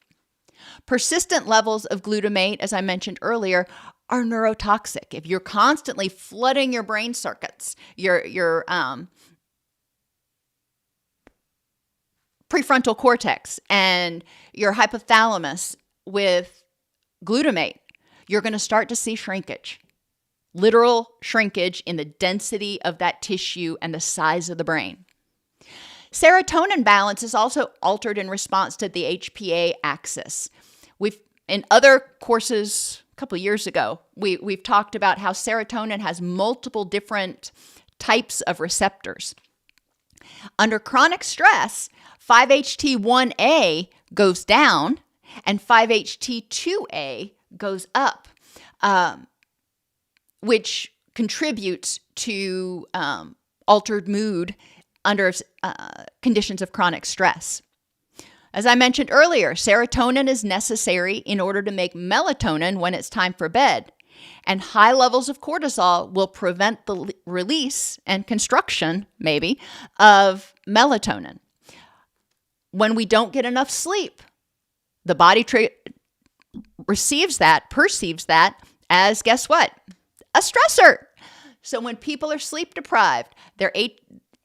Persistent levels of glutamate, as I mentioned earlier, are neurotoxic. If you're constantly flooding your brain circuits, your prefrontal cortex and your hypothalamus with glutamate, you're going to start to see shrinkage. Literal shrinkage in the density of that tissue and the size of the brain. Serotonin balance is also altered in response to the HPA axis. In other courses a couple of years ago, we've talked about how serotonin has multiple different types of receptors. Under chronic stress, 5-HT1A goes down and 5-HT2A goes up, which contributes to altered mood under conditions of chronic stress. As I mentioned earlier, serotonin is necessary in order to make melatonin when it's time for bed, and high levels of cortisol will prevent the release and construction, maybe, of melatonin. When we don't get enough sleep, the body perceives that as, guess what? A stressor. So when people are sleep deprived, their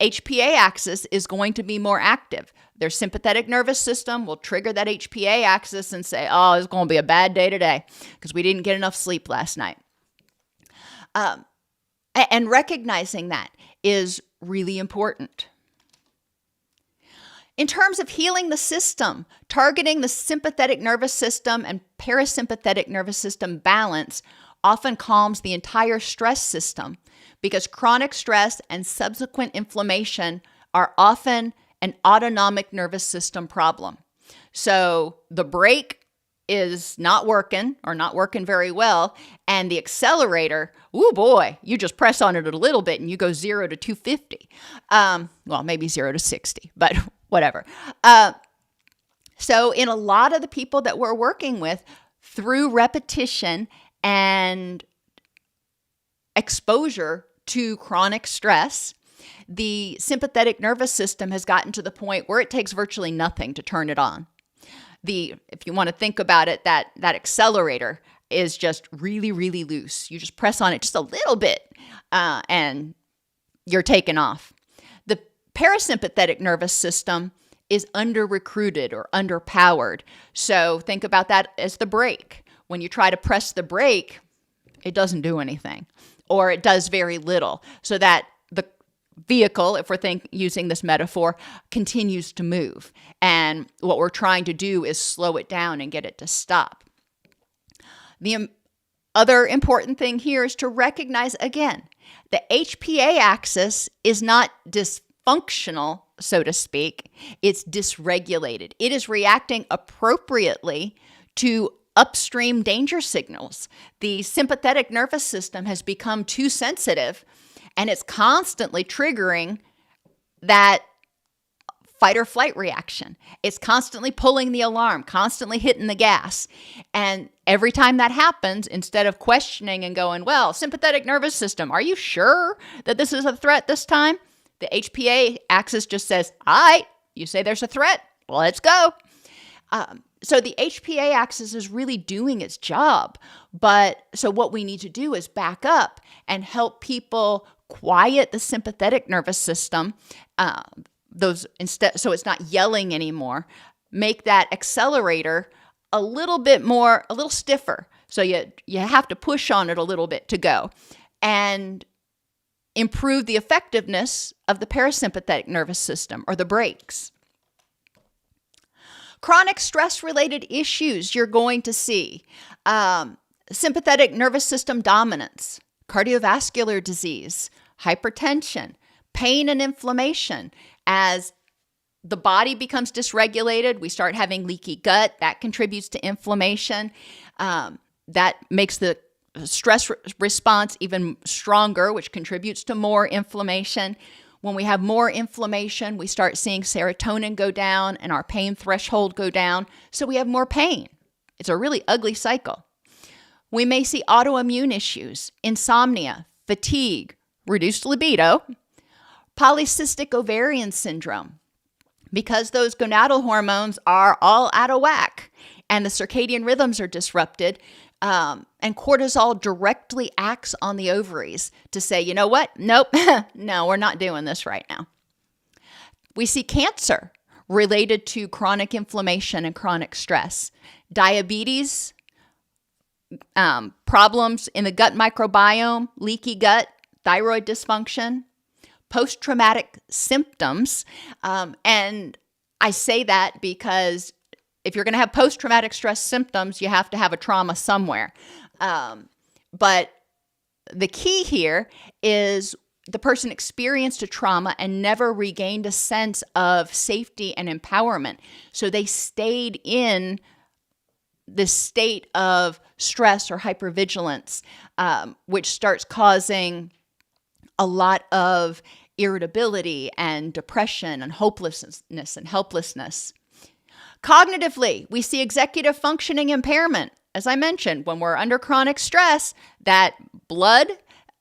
HPA axis is going to be more active. Their sympathetic nervous system will trigger that HPA axis and say, oh, it's going to be a bad day today because we didn't get enough sleep last night. And recognizing that is really important. In terms of healing the system, targeting the sympathetic nervous system and parasympathetic nervous system balance often calms the entire stress system because chronic stress and subsequent inflammation are often an autonomic nervous system problem. So the brake is not working or not working very well, and the accelerator, oh boy, you just press on it a little bit and you go 0 to 250. Well, maybe 0 to 60, but whatever. So in a lot of the people that we're working with, through repetition and exposure to chronic stress, the sympathetic nervous system has gotten to the point where it takes virtually nothing to turn it on. If you want to think about it, that accelerator is just really, really loose. You just press on it just a little bit and you're taken off. The parasympathetic nervous system is under-recruited or underpowered. So think about that as the brake. When you try to press the brake, it doesn't do anything, or it does very little, so that the vehicle, if we're using this metaphor, continues to move. And what we're trying to do is slow it down and get it to stop. The other important thing here is to recognize, again, the HPA axis is not dysfunctional, so to speak. It's dysregulated. It is reacting appropriately to upstream danger signals. The sympathetic nervous system has become too sensitive, and it's constantly triggering that fight or flight reaction. It's constantly pulling the alarm, constantly hitting the gas. And every time that happens, instead of questioning and going, well, sympathetic nervous system, are you sure that this is a threat this time? The HPA axis just says, all right, you say there's a threat, let's go. So the HPA axis is really doing its job. So what we need to do is back up and help people quiet the sympathetic nervous system, so it's not yelling anymore. Make that accelerator a little stiffer. So you have to push on it a little bit to go, and improve the effectiveness of the parasympathetic nervous system, or the brakes. Chronic stress-related issues you're going to see. Sympathetic nervous system dominance, cardiovascular disease, hypertension, pain and inflammation. As the body becomes dysregulated, we start having leaky gut. That contributes to inflammation. That makes the stress response even stronger, which contributes to more inflammation. When we have more inflammation, we start seeing serotonin go down and our pain threshold go down, so we have more pain. It's a really ugly cycle. We may see autoimmune issues, insomnia, fatigue, reduced libido, Polycystic ovarian syndrome, because those gonadal hormones are all out of whack and the circadian rhythms are disrupted, and cortisol directly acts on the ovaries to say, you know what? Nope, no, we're not doing this right now. We see cancer related to chronic inflammation and chronic stress, diabetes, problems in the gut microbiome, leaky gut, thyroid dysfunction, post-traumatic symptoms. And I say that because if you're going to have post-traumatic stress symptoms, you have to have a trauma somewhere. But the key here is the person experienced a trauma and never regained a sense of safety and empowerment. So they stayed in this state of stress or hypervigilance, which starts causing a lot of irritability and depression and hopelessness and helplessness. Cognitively, we see executive functioning impairment. As I mentioned, when we're under chronic stress, that blood,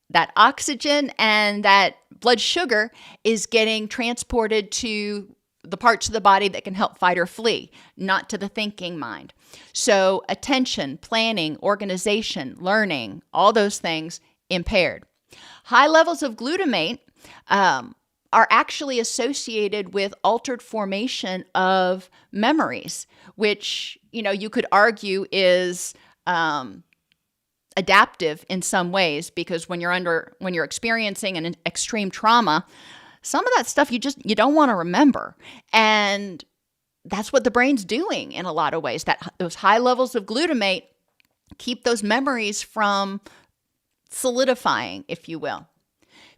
that oxygen, and that blood sugar is getting transported to the parts of the body that can help fight or flee, not to the thinking mind. So attention, planning, organization, learning, all those things impaired. High levels of glutamate are actually associated with altered formation of memories, which, you could argue is adaptive in some ways, because when you're experiencing an extreme trauma, some of that stuff you don't want to remember. And that's what the brain's doing in a lot of ways. Those high levels of glutamate keep those memories from solidifying, if you will.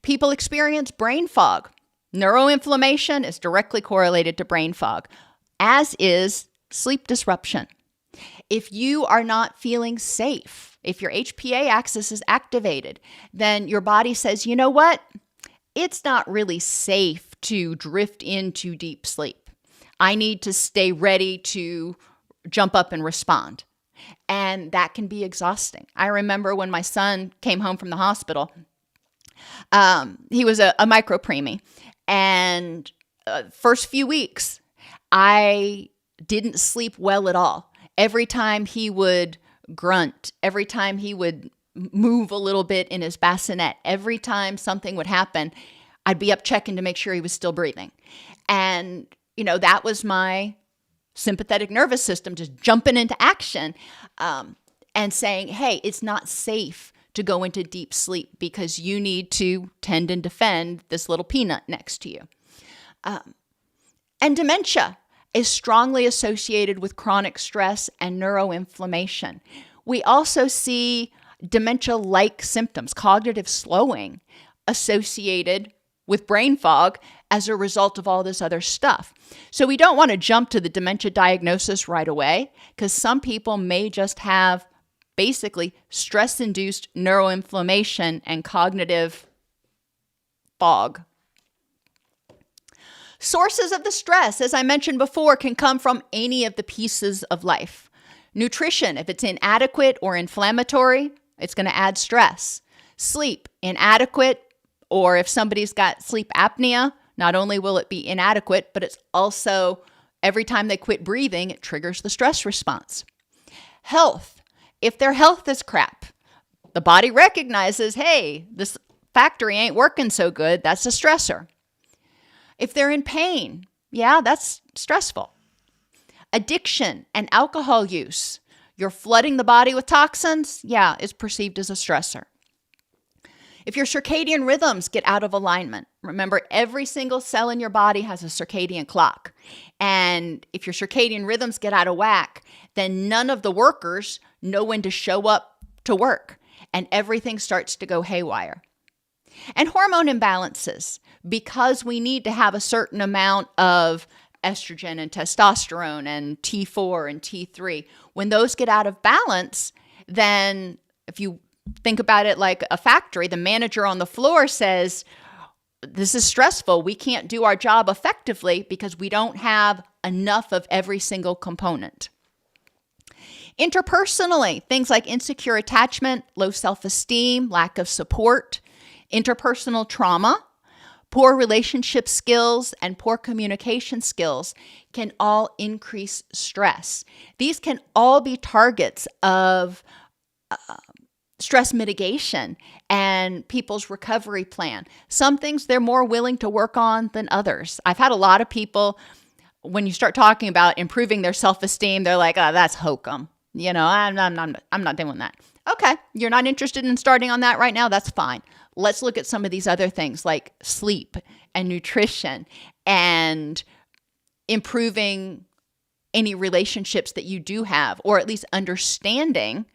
People experience brain fog. Neuroinflammation is directly correlated to brain fog, as is sleep disruption. If you are not feeling safe, if your HPA axis is activated, then your body says, you know what? It's not really safe to drift into deep sleep. I need to stay ready to jump up and respond. And that can be exhausting. I remember when my son came home from the hospital, he was a micropreemie. And first few weeks, I didn't sleep well at all. Every time he would grunt, every time he would move a little bit in his bassinet, every time something would happen, I'd be up checking to make sure he was still breathing. And, that was my sympathetic nervous system just jumping into action and saying, hey, it's not safe to go into deep sleep because you need to tend and defend this little peanut next to you. And dementia is strongly associated with chronic stress and neuroinflammation. We also see dementia-like symptoms, cognitive slowing, associated with brain fog as a result of all this other stuff. So we don't want to jump to the dementia diagnosis right away, because some people may just have basically stress-induced neuroinflammation and cognitive fog. Sources of the stress, as I mentioned before, can come from any of the pieces of life. Nutrition, if it's inadequate or inflammatory, it's going to add stress. Sleep, inadequate, or if somebody's got sleep apnea, not only will it be inadequate, but it's also every time they quit breathing, it triggers the stress response. Health, if their health is crap, the body recognizes, hey, this factory ain't working so good, that's a stressor. If they're in pain, yeah, that's stressful. Addiction and alcohol use, you're flooding the body with toxins, yeah, it's perceived as a stressor. If your circadian rhythms get out of alignment, remember every single cell in your body has a circadian clock. And if your circadian rhythms get out of whack, then none of the workers know when to show up to work and everything starts to go haywire. And hormone imbalances, because we need to have a certain amount of estrogen and testosterone and T4 and T3. When those get out of balance, then if you think about it like a factory, the manager on the floor says, this is stressful. We can't do our job effectively because we don't have enough of every single component. Interpersonally, things like insecure attachment, low self-esteem, lack of support, interpersonal trauma, Poor relationship skills and poor communication skills can all increase stress. These can all be targets of stress mitigation and people's recovery plan. Some things they're more willing to work on than others. I've had a lot of people, when you start talking about improving their self-esteem, they're like, oh, that's hokum. I'm not doing that. Okay, you're not interested in starting on that right now? That's fine. Let's look at some of these other things like sleep and nutrition and improving any relationships that you do have, or at least understanding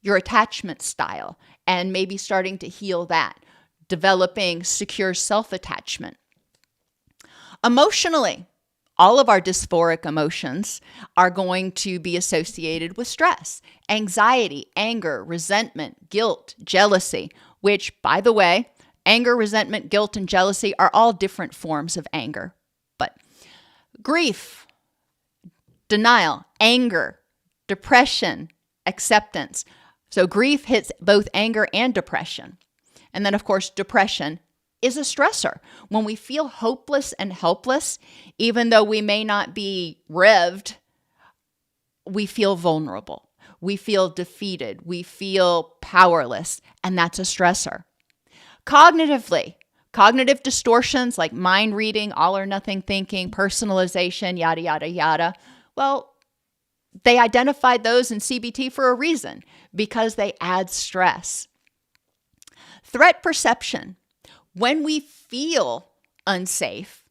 your attachment style and maybe starting to heal that, developing secure self-attachment. Emotionally, all of our dysphoric emotions are going to be associated with stress, anxiety, anger, resentment, guilt, jealousy, which, by the way, anger, resentment, guilt, and jealousy are all different forms of anger. But grief, denial, anger, depression, acceptance. So grief hits both anger and depression. And then, of course, depression is a stressor. When we feel hopeless and helpless, even though we may not be revved, we feel vulnerable. We feel defeated. We feel powerless, and that's a stressor. Cognitively, cognitive distortions like mind reading, all or nothing thinking, personalization, yada, yada, yada. Well, they identified those in CBT for a reason, because they add stress. Threat perception. When we feel unsafe,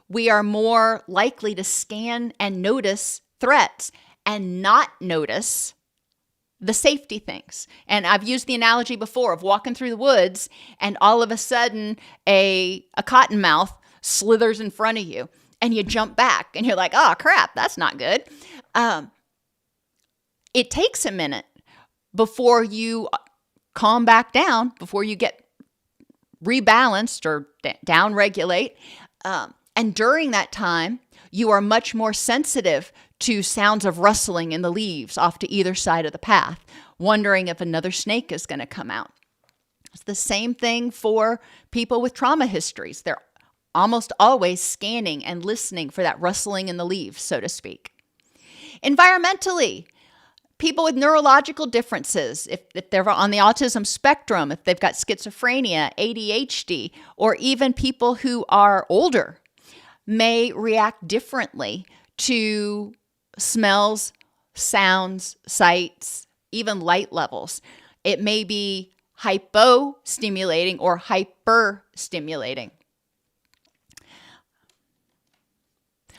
we are more likely to scan and notice threats and not notice the safety things. And I've used the analogy before of walking through the woods and all of a sudden a cottonmouth slithers in front of you and you jump back and you're like, oh crap, that's not good. It takes a minute before you calm back down, before you get rebalanced or down-regulate. And during that time, you are much more sensitive to sounds of rustling in the leaves off to either side of the path, wondering if another snake is going to come out. It's the same thing for people with trauma histories. They're almost always scanning and listening for that rustling in the leaves, so to speak. Environmentally, people with neurological differences, if they're on the autism spectrum, if they've got schizophrenia, ADHD, or even people who are older, may react differently to smells, sounds, sights, even light levels. It may be hypo-stimulating or hyper-stimulating.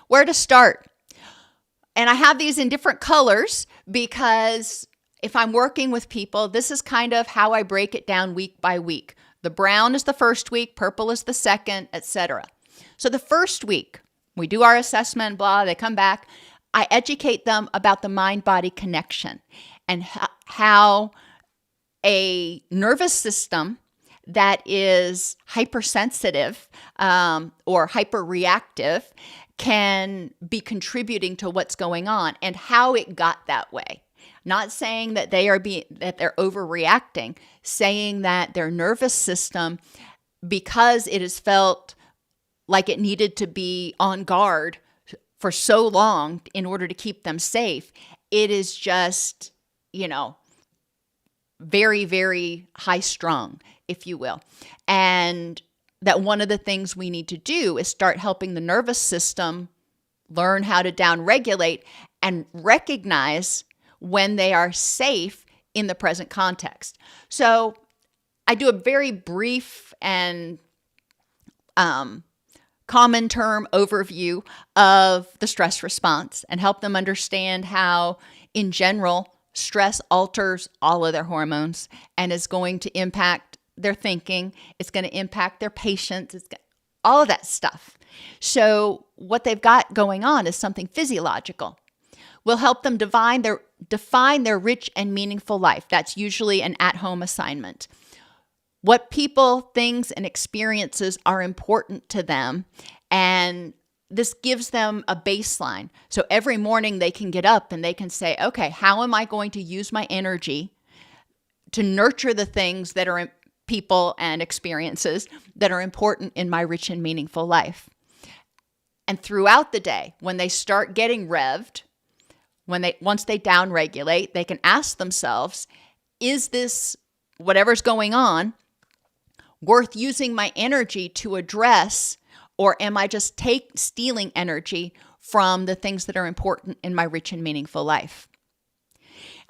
Where to start? And I have these in different colors because if I'm working with people, this is kind of how I break it down week by week. The brown is the first week, purple is the second, etc. So the first week, we do our assessment, blah, they come back. I educate them about the mind-body connection and how a nervous system that is hypersensitive or hyperreactive can be contributing to what's going on and how it got that way. Not saying that they're overreacting, saying that their nervous system, because it has felt like it needed to be on guard for so long in order to keep them safe, it is just, very, very high strung, if you will. And that one of the things we need to do is start helping the nervous system learn how to downregulate and recognize when they are safe in the present context. So I do a very brief and common term overview of the stress response and help them understand how, in general, stress alters all of their hormones and is going to impact their thinking. It's going to impact their patience. All of that stuff. So what they've got going on is something physiological. We'll help them define their rich and meaningful life. That's usually an at-home assignment. What people, things, and experiences are important to them, and this gives them a baseline. So every morning they can get up and they can say, okay, how am I going to use my energy to nurture the things that are people and experiences that are important in my rich and meaningful life. And throughout the day, when they start getting revved, once they downregulate, they can ask themselves, is this whatever's going on worth using my energy to address, or am I just stealing energy from the things that are important in my rich and meaningful life?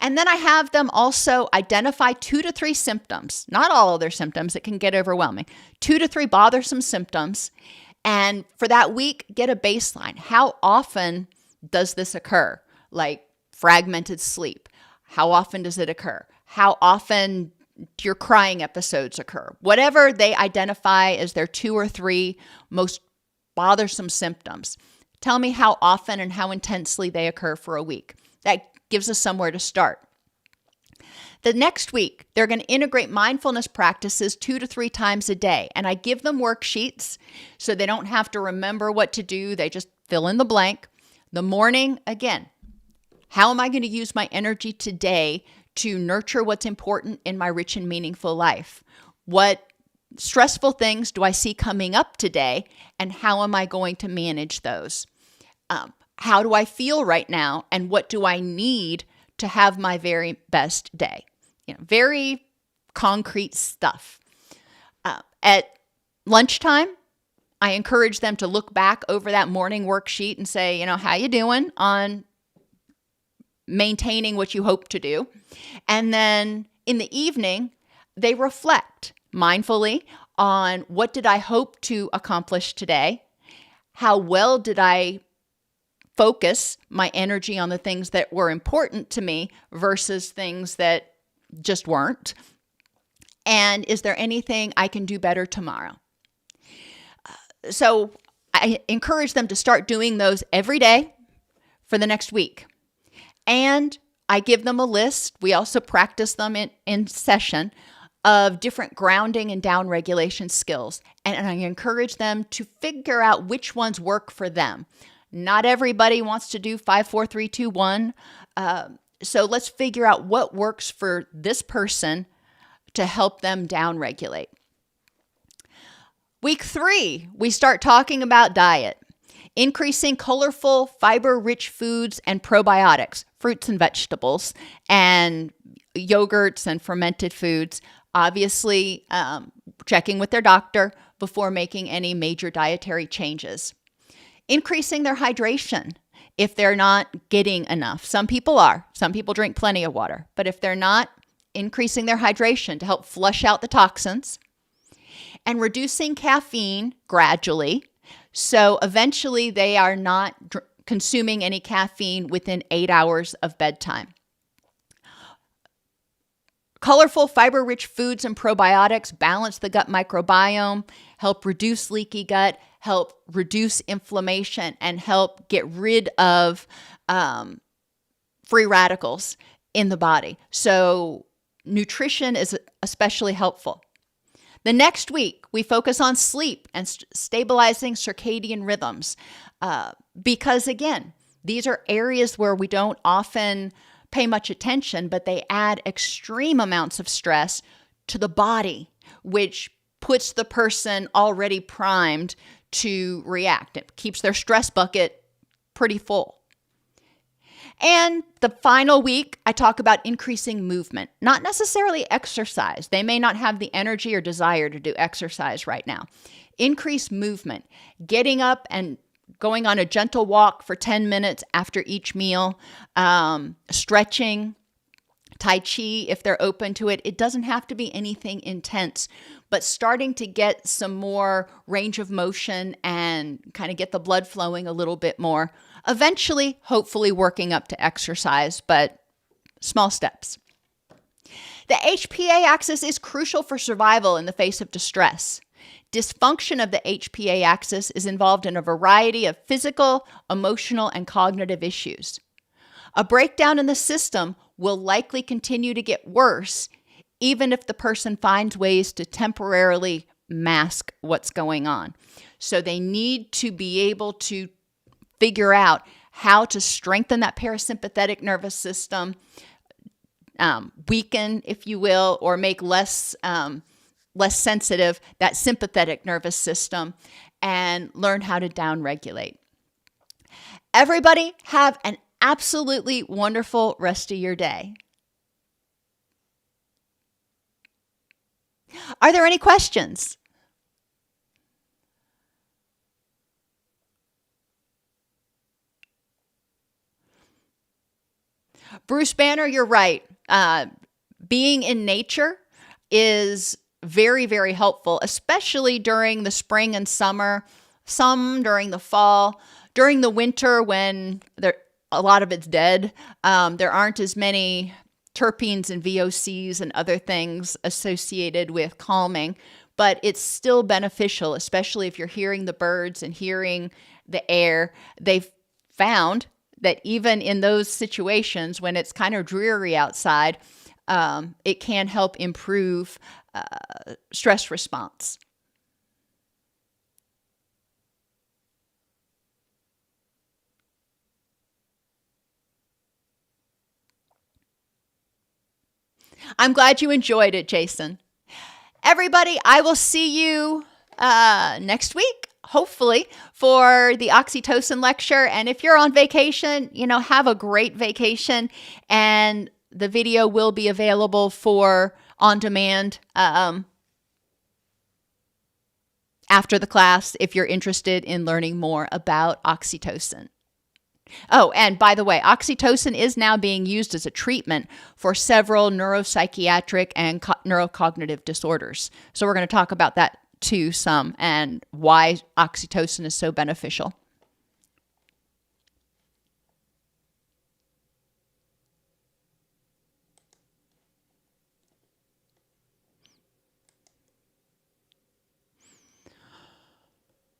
And then I have them also identify 2 to 3 symptoms, not all of their symptoms, it can get overwhelming, 2 to 3 bothersome symptoms. And for that week, get a baseline. How often does this occur? Like fragmented sleep. How often does it occur? How often do your crying episodes occur? Whatever they identify as their 2 or 3 most bothersome symptoms. Tell me how often and how intensely they occur for a week. That gives us somewhere to start. The next week, they're going to integrate mindfulness practices 2 to 3 times a day. And I give them worksheets so they don't have to remember what to do. They just fill in the blank. The morning, again, how am I going to use my energy today to nurture what's important in my rich and meaningful life? What stressful things do I see coming up today? And how am I going to manage those? How do I feel right now? And what do I need to have my very best day? Very concrete stuff. At lunchtime, I encourage them to look back over that morning worksheet and say, how you doing on maintaining what you hope to do? And then in the evening, they reflect mindfully on what did I hope to accomplish today? How well did I focus my energy on the things that were important to me versus things that just weren't? And is there anything I can do better tomorrow? So I encourage them to start doing those every day for the next week. And I give them a list. We also practice them in session of different grounding and downregulation skills. And I encourage them to figure out which ones work for them. Not everybody wants to do 5, 4, 3, 2, 1. So let's figure out what works for this person to help them downregulate. Week 3, we start talking about diet. Increasing colorful, fiber-rich foods and probiotics, fruits and vegetables, and yogurts and fermented foods. Obviously, checking with their doctor before making any major dietary changes. Increasing their hydration if they're not getting enough. Some people are. Some people drink plenty of water. But if they're not, increasing their hydration to help flush out the toxins. And reducing caffeine gradually. So eventually they are not consuming any caffeine within 8 hours of bedtime. Colorful, fiber-rich foods and probiotics balance the gut microbiome, help reduce leaky gut, help reduce inflammation, and help get rid of free radicals in the body. So nutrition is especially helpful. The next week, we focus on sleep and stabilizing circadian rhythms because, again, these are areas where we don't often pay much attention, but they add extreme amounts of stress to the body, which puts the person already primed to react. It keeps their stress bucket pretty full. And the final week, I talk about increasing movement, not necessarily exercise. They may not have the energy or desire to do exercise right now. Increase movement, getting up and going on a gentle walk for 10 minutes after each meal, stretching, Tai Chi if they're open to it. It doesn't have to be anything intense, but starting to get some more range of motion and kind of get the blood flowing a little bit more. Eventually, hopefully working up to exercise, but small steps. The HPA axis is crucial for survival in the face of distress. Dysfunction of the HPA axis is involved in a variety of physical, emotional, and cognitive issues. A breakdown in the system will likely continue to get worse, even if the person finds ways to temporarily mask what's going on. So they need to be able to figure out how to strengthen that parasympathetic nervous system, weaken, if you will, or make less less sensitive, that sympathetic nervous system, and learn how to downregulate. Everybody have an absolutely wonderful rest of your day. Are there any questions? Bruce Banner, you're right. Being in nature is very, very helpful, especially during the spring and summer, some during the fall. During the winter, when a lot of it's dead, there aren't as many terpenes and VOCs and other things associated with calming, but it's still beneficial, especially if you're hearing the birds and hearing the air. They've found that even in those situations when it's kind of dreary outside, it can help improve stress response. I'm glad you enjoyed it, Jason. Everybody, I will see you next week, hopefully, for the oxytocin lecture. And if you're on vacation, have a great vacation. And the video will be available for on demand after the class if you're interested in learning more about oxytocin. Oh, and by the way, oxytocin is now being used as a treatment for several neuropsychiatric and neurocognitive disorders. So we're going to talk about that too some, and why oxytocin is so beneficial.